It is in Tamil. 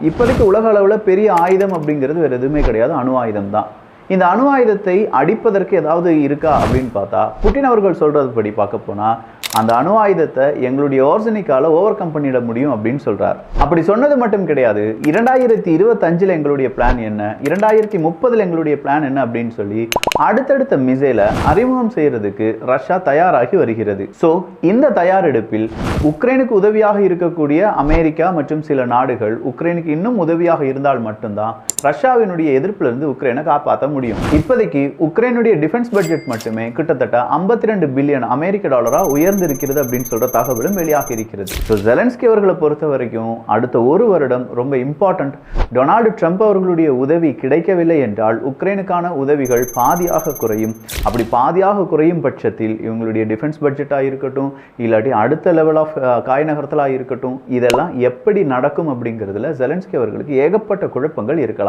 இப்போதைக்கு உலக அளவில் பெரிய ஆயுதம் அப்படிங்கிறது வேறு எதுவுமே கிடையாது, அணு ஆயுதம் தான். இந்த அணு ஆயுதத்தை அடிப்பதற்கு ஏதாவது இருக்கா அப்படின்னு பார்த்தா, புட்டின் அவர்கள் சொல்றது படி பார்க்க போனால் அந்த அணு ஆயுதத்தை எங்களுடைய ஓர்சனிக்கால ஓவர் கம் பண்ணிட முடியும் அப்படின்னு சொல்றார். அப்படி சொன்னது மட்டும் கிடையாது, 2025 எங்களுடைய பிளான் என்ன, 2030 எங்களுடைய பிளான் என்ன அப்படின்னு சொல்லி அடுத்தடுத்த மிசைலை அறிமுகம் செய்யறதுக்கு ரஷ்யா தயாராகி வருகிறது. ஸோ இந்த தயாரெடுப்பில் உக்ரைனுக்கு உதவியாக இருக்கக்கூடிய அமெரிக்கா மற்றும் சில நாடுகள் உக்ரைனுக்கு இன்னும் உதவியாக இருந்தால் மட்டும்தான் ரஷ்யாவினுடைய எதிர்ப்பிலிருந்து உக்ரைனை காப்பாற்ற முடியும். இப்போதைக்கு உக்ரைனுடைய டிஃபென்ஸ் பட்ஜெட் மட்டுமே கிட்டத்தட்ட 52 பில்லியன் அமெரிக்க டாலரா உயர்ந்திருக்கிறது அப்படின்னு சொல்ற தகவலும் வெளியாக இருக்கிறது. ஸோ ஜெலன்ஸ்கி அவர்களை பொறுத்த வரைக்கும் அடுத்த ஒரு வருடம் ரொம்ப இம்பார்ட்டன்ட். டொனால்டு ட்ரம்ப் அவர்களுடைய உதவி கிடைக்கவில்லை என்றால் உக்ரைனுக்கான உதவிகள் பாதியாக குறையும். அப்படி பாதியாக குறையும் பட்சத்தில் இவங்களுடைய டிஃபென்ஸ் பட்ஜெட்டாக இருக்கட்டும், இல்லாட்டி அடுத்த லெவல் ஆஃப் காய் நகர்த்தலாக இருக்கட்டும், இதெல்லாம் எப்படி நடக்கும் அப்படிங்கிறதுல ஜெலன்ஸ்கி அவர்களுக்கு ஏகப்பட்ட குழப்பங்கள் இருக்கலாம்.